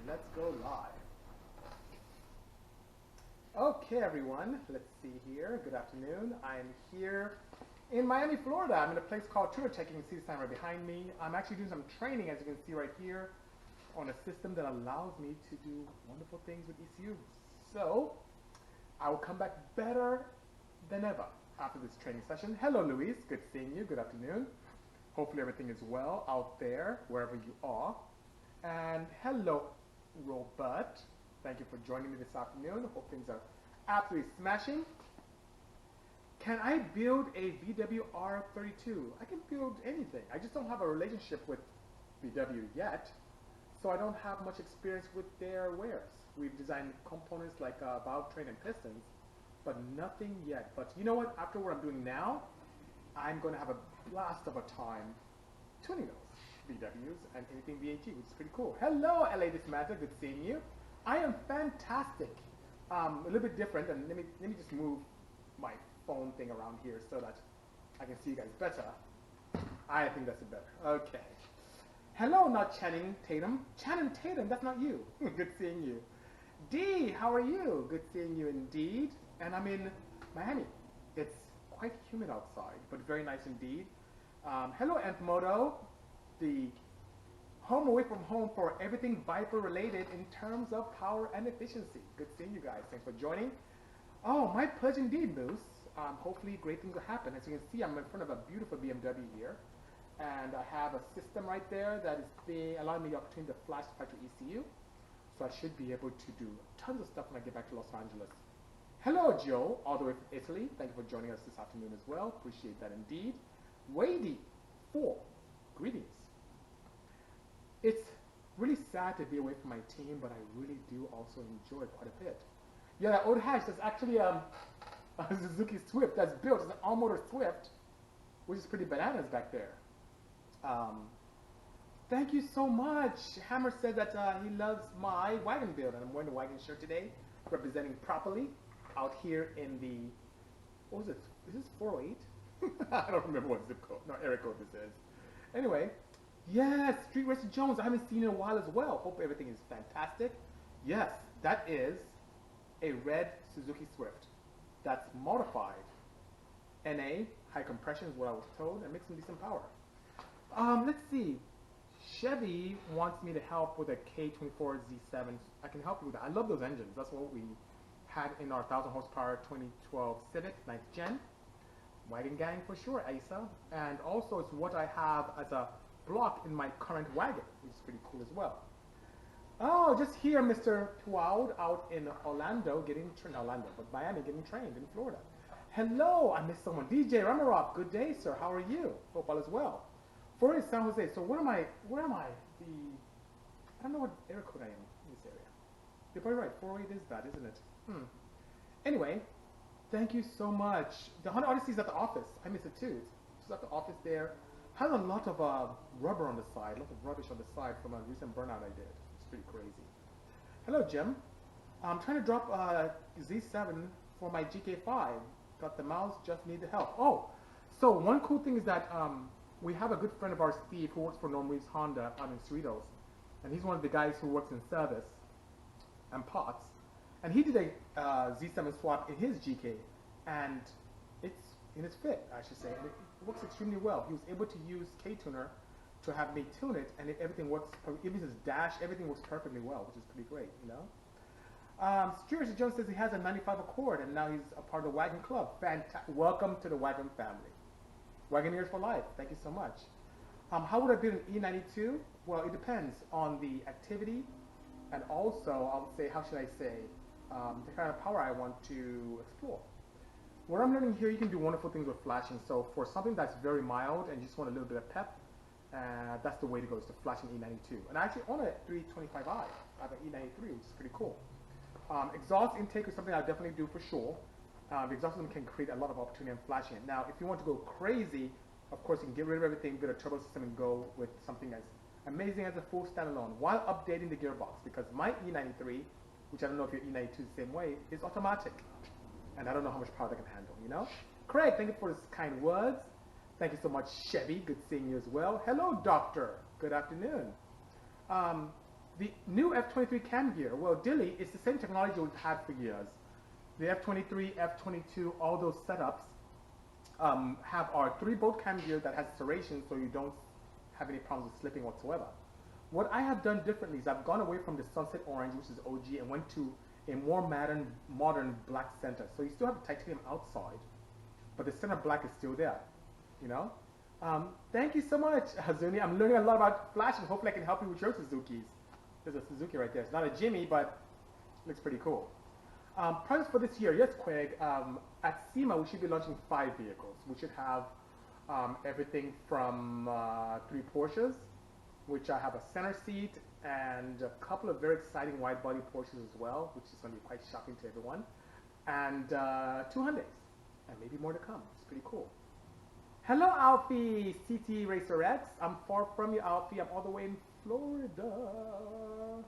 Let's go live. Okay, everyone. Let's see here. Good afternoon. I'm here in Miami, Florida. I'm in a place called TurboTech. You can see the sign right behind me. I'm actually doing some training, as you can see right here, on a system that allows me to do wonderful things with ECUs. So, I will come back better than ever after this training session. Hello, Luis. Good seeing you. Good afternoon. Hopefully everything is well out there, wherever you are. And hello, Robert. Thank you for joining me this afternoon. Hope things are absolutely smashing. Can I build a VW R32? I can build anything. I just don't have a relationship with VW yet, so I don't have much experience with their wares. We've designed components like valve train and pistons, but nothing yet. But you know what? After what I'm doing now, I'm going to have a blast of a time tuning those VWs and anything VAT, which is pretty cool. Hello, LA Dismantle. Good seeing you. I am fantastic. A little bit different, and let me just move my phone thing around here so that I can see you guys better. I think that's better. Okay. Hello, not Channing Tatum. Channing Tatum, that's not you. Good seeing you. D, how are you? Good seeing you indeed. And I'm in Miami. It's quite humid outside, but very nice indeed. Hello, Antmoto. The home away from home for everything Viper related in terms of power and efficiency. Good seeing you guys. Thanks for joining. Oh, my pleasure indeed, Moose. Hopefully great things will happen. As you can see, I'm in front of a beautiful BMW here. And I have a system right there that is allowing me the opportunity to flash the factory ECU. So I should be able to do tons of stuff when I get back to Los Angeles. Hello, Joe, all the way from Italy. Thank you for joining us this afternoon as well. Appreciate that indeed. Wadey4, greetings. It's really sad to be away from my team, but I really do also enjoy it quite a bit. Yeah, that old hatch, that's actually a Suzuki Swift that's built. It's an all-motor Swift, which is pretty bananas back there. Thank you so much. Hammer said that he loves my wagon build, and I'm wearing the wagon shirt today, representing properly out here in the, what was it? Is this 408? I don't remember what zip code, no, area code this is. Anyway, yes, Street Racer Jones, I haven't seen in a while as well. Hope everything is fantastic. Yes, that is a red Suzuki Swift that's modified. NA, high compression is what I was told, and makes some decent power. Let's see. Chevy wants me to help with a K24 Z7. I can help you with that. I love those engines. That's what we had in our 1,000 horsepower 2012 Civic 9th Gen. Wagon gang for sure, Asa. And also it's what I have as a block in my current wagon, which is pretty cool as well. Oh, just here, Mr. Tuaud out in Orlando, but Miami getting trained in Florida. Hello, I missed someone. DJ Ramarov, good day, sir. How are you? Hope all is well. For is San Jose. So where am I? I don't know what area code I am in this area. You're probably right. 408 is that, isn't it? Anyway, thank you so much. The Honda Odyssey is at the office. I miss it too. It's at the office there. Has a lot of rubber on the side, a lot of rubbish on the side from a recent burnout I did. It's pretty crazy. Hello, Jim. I'm trying to drop Z7 for my GK5, but the mouse just need the help. Oh, so one cool thing is that we have a good friend of ours, Steve, who works for Norm Reeves Honda out in Cerritos, and he's one of the guys who works in service and parts. And he did a Z7 swap in his GK, and it's in its fit, I should say. And it works extremely well. He was able to use K-Tuner to have me tune it, and everything works, even his dash, everything works perfectly well, which is pretty great, you know? Stuart Jones says he has a 95 Accord, and now he's a part of the Wagon Club. Welcome to the Wagon family. Wagoneers for life. Thank you so much. How would I build an E92? Well, it depends on the activity, and also, I would say, how should I say, the kind of power I want to explore. What I'm learning here, you can do wonderful things with flashing. So for something that's very mild and you just want a little bit of pep, that's the way to go, is to flash an E92. And I actually own a 325i. I have an E93, which is pretty cool. Exhaust intake is something I'll definitely do for sure. The exhaust system can create a lot of opportunity in flashing it. Now, if you want to go crazy, of course, you can get rid of everything, build a turbo system, and go with something as amazing as a full standalone while updating the gearbox. Because my E93, which I don't know if your E92 is the same way, is automatic. And I don't know how much power that can handle, you know? Craig, thank you for his kind words. Thank you so much, Chevy. Good seeing you as well. Hello, Doctor. Good afternoon. The new F23 cam gear, well, Dilly, it's the same technology we've had for years. The F23, F22, all those setups have our 3-bolt cam gear that has serration so you don't have any problems with slipping whatsoever. What I have done differently is I've gone away from the sunset orange, which is OG, and went to a more modern black center. So you still have the titanium outside, but the center black is still there, you know? Thank you so much, Hazuni. I'm learning a lot about flashing. Hopefully I can help you with your Suzukis. There's a Suzuki right there. It's not a Jimmy, but looks pretty cool. Projects for this year, yes, Quig. At SEMA, we should be launching 5 vehicles. We should have everything from 3 Porsches, which I have a center seat, and a couple of very exciting wide-body Porsches as well, which is going to be quite shocking to everyone, and 2 Hyundais, and maybe more to come. It's pretty cool. Hello, Alfie, CT Racer X. I'm far from you, Alfie. I'm all the way in Florida,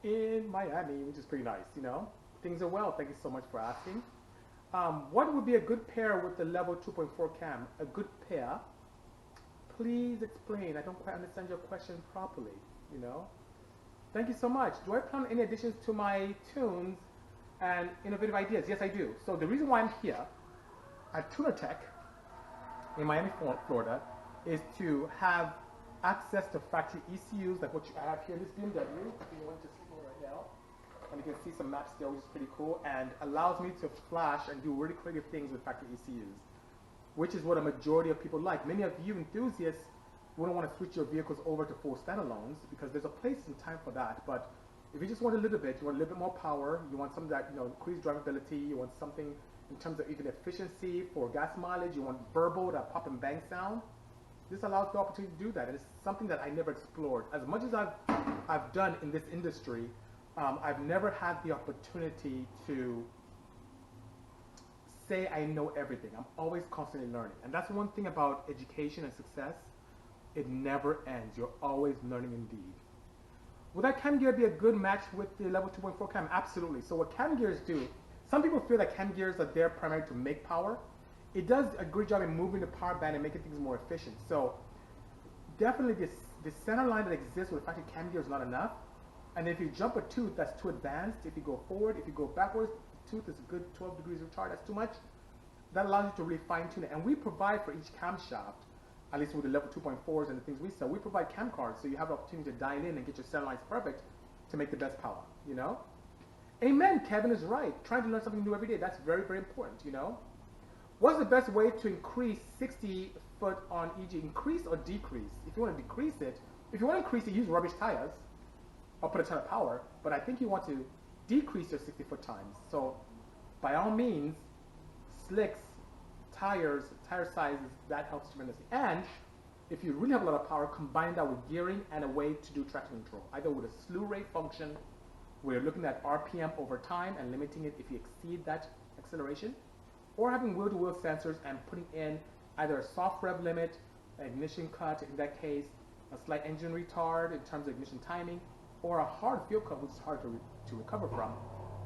in Miami, which is pretty nice, you know. Things are well. Thank you so much for asking. What would be a good pair with the level 2.4 cam? A good pair? Please explain. I don't quite understand your question properly, you know. Thank you so much. Do I plan any additions to my tunes and innovative ideas? Yes, I do. So the reason why I'm here at Tuner Tech in Miami, Florida, is to have access to factory ECUs like what you have here in this BMW. You want to see me right now. And you can see some maps there, which is pretty cool, and allows me to flash and do really creative things with factory ECUs, which is what a majority of people like. Many of you enthusiasts wouldn't want to switch your vehicles over to full standalones because there's a place and time for that. But if you just want a little bit, you want a little bit more power, you want something that, you know, increased drivability, you want something in terms of even efficiency for gas mileage, you want verbal, that pop and bang sound, this allows the opportunity to do that. And it's something that I never explored. As much as I've done in this industry, I've never had the opportunity to say I know everything. I'm always constantly learning. And that's one thing about education and success. It never ends. You're always learning indeed. Would that cam gear be a good match with the level 2.4 cam? Absolutely. So what cam gears do, some people feel that cam gears are there primarily to make power. It does a great job in moving the power band and making things more efficient. So definitely this center line that exists with the factory cam gear is not enough. And if you jump a tooth, that's too advanced. If you go forward, if you go backwards, the tooth is a good 12 degrees retard. That's too much. That allows you to really fine tune it. And we provide for each camshaft, at least with the level 2.4s and the things we sell, we provide cam cards so you have the opportunity to dial in and get your center lines perfect to make the best power, you know? Amen, Kevin is right. Trying to learn something new every day, that's very, very important, you know? What's the best way to increase 60 foot on EG? Increase or decrease? If you want to decrease it, if you want to increase it, use rubbish tires or put a ton of power, but I think you want to decrease your 60 foot times. So by all means, slicks, tires, tire sizes, that helps tremendously. And if you really have a lot of power, combine that with gearing and a way to do traction control, either with a slew rate function, where you're looking at RPM over time and limiting it if you exceed that acceleration, or having wheel-to-wheel sensors and putting in either a soft rev limit, an ignition cut, in that case, a slight engine retard in terms of ignition timing, or a hard fuel cut, which is hard to recover from.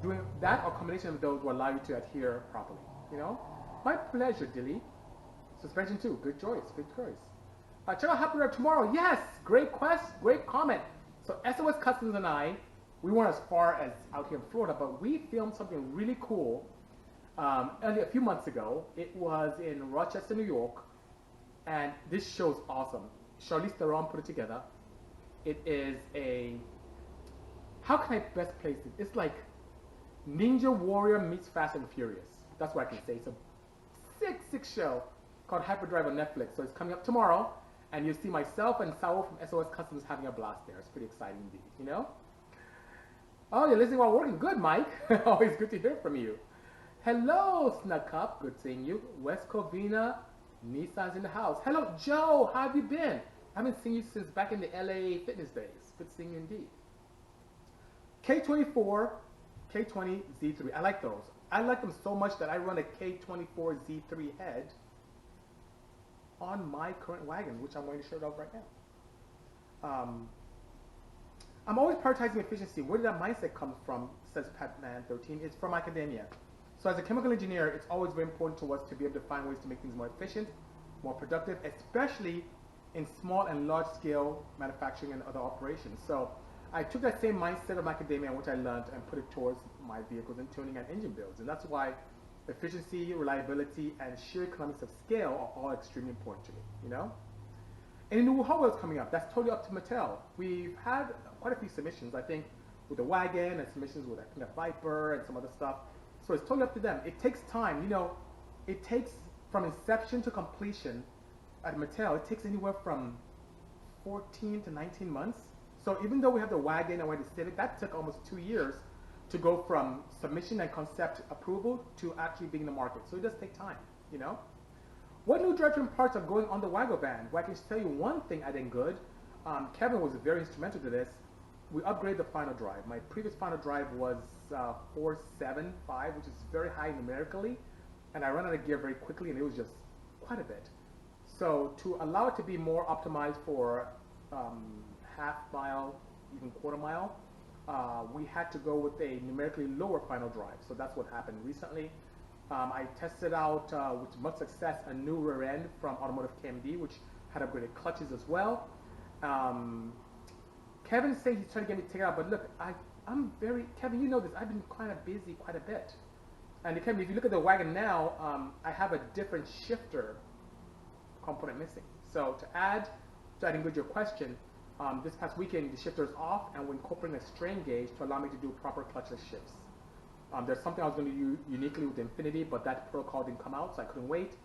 Doing that or combination of those will allow you to adhere properly, you know? My pleasure, Dilly. Suspension too, good choice, good choice. Check out Happy Rev tomorrow. Yes, great quest, great comment. So SOS Customs and I, we weren't as far as out here in Florida, but we filmed something really cool only a few months ago. It was in Rochester, New York, and this show's awesome. Charlize Theron put it together. It is a, how can I best place it? It's like Ninja Warrior meets Fast and Furious. That's what I can say. It's a sick show called Hyperdrive on Netflix. So it's coming up tomorrow, and you'll see myself and Saul from SOS Customs having a blast there. It's pretty exciting indeed, you know? Oh, you're listening while working. Good, Mike. Always good to hear from you. Hello, Snuck Up. Good seeing you. West Covina, Nissan's in the house. Hello, Joe. How have you been? I haven't seen you since back in the LA fitness days. Good seeing you indeed. K24, K20, Z3. I like those. I like them so much that I run a K24 Z3 head on my current wagon, which I'm wearing a shirt of right now. I'm always prioritizing efficiency. Where did that mindset come from, says Patman13? It's from academia. So as a chemical engineer, it's always very important to us to be able to find ways to make things more efficient, more productive, especially in small and large scale manufacturing and other operations. So I took that same mindset of macadamia and what I learned and put it towards my vehicles and tuning and engine builds. And that's why efficiency, reliability, and sheer economics of scale are all extremely important to me, you know? And new hot wheels coming up, that's totally up to Mattel. We've had quite a few submissions, I think, with the Wagon and submissions with, I think, the Viper and some other stuff. So it's totally up to them. It takes time, you know, it takes from inception to completion at Mattel, it takes anywhere from 14 to 19 months. So even though we have the Wagon and we have the Civic, that took almost 2 years to go from submission and concept approval to actually being in the market. So it does take time, you know? What new drivetrain parts are going on the Wagovan? Well, I can tell you one thing I did good. Kevin was very instrumental to this. We upgraded the final drive. My previous final drive was 475, which is very high numerically, and I ran out of gear very quickly, and it was just quite a bit. So to allow it to be more optimized for half mile, even quarter mile, we had to go with a numerically lower final drive. So that's what happened recently. I tested out with much success a new rear end from Automotive KMD, which had upgraded clutches as well. Kevin's saying he's trying to get me to take it out, but look, I'm very, Kevin, you know this, I've been kind of busy quite a bit. And Kevin, if you look at the Wagon now, I have a different shifter component missing. So to adding with your question, this past weekend the shifter is off and we're incorporating a strain gauge to allow me to do proper clutchless shifts. There's something I was going to do uniquely with the Infinity, but that protocol didn't come out, so I couldn't wait.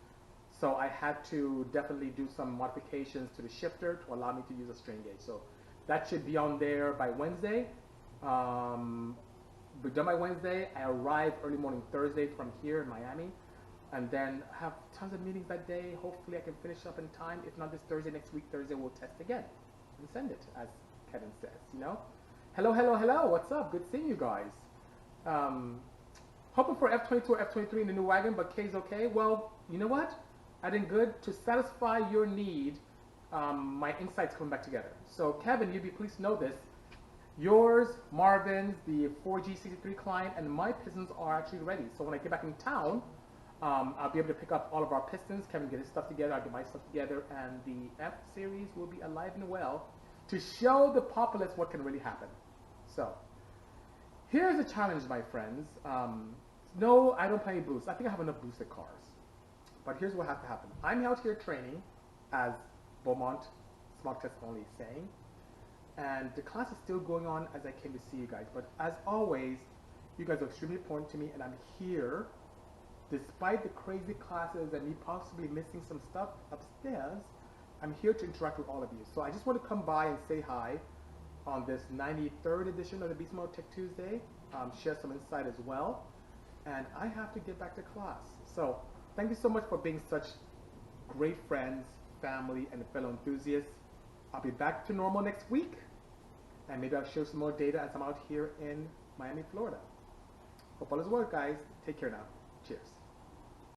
So I had to definitely do some modifications to the shifter to allow me to use a strain gauge. So that should be on there by Wednesday. Be done by Wednesday. I arrive early morning Thursday from here in Miami, and then have tons of meetings that day. Hopefully I can finish up in time. If not this Thursday, next week Thursday we'll test again and send it, as Kevin says, you know. Hello, hello, hello. What's up? Good seeing you guys. Hoping for F22 or F23 in the new Wagon, but K's okay. Well, you know what? I did good to satisfy your need. My insights coming back together. So Kevin, you'd be pleased to know this. Yours, Marvin's, the 4G63 client, and my pistons are actually ready. So when I get back in town, I'll be able to pick up all of our pistons. Kevin get his stuff together, I'll get my stuff together, and the F series will be alive and well to show the populace what can really happen. So here's a challenge, my friends. No, I don't play any boosts. I think I have enough boosted cars. But here's what has to happen. I'm out here training, as Beaumont Smart Test Only is saying, and the class is still going on as I came to see you guys. But as always, you guys are extremely important to me, and I'm here, despite the crazy classes and me possibly missing some stuff upstairs, I'm here to interact with all of you. So I just want to come by and say hi on this 93rd edition of the Bisimoto Tech Tuesday, share some insight as well, and I have to get back to class. So thank you so much for being such great friends, family, and fellow enthusiasts. I'll be back to normal next week, and maybe I'll share some more data as I'm out here in Miami, Florida. Hope all is well, guys. Take care now. Cheers.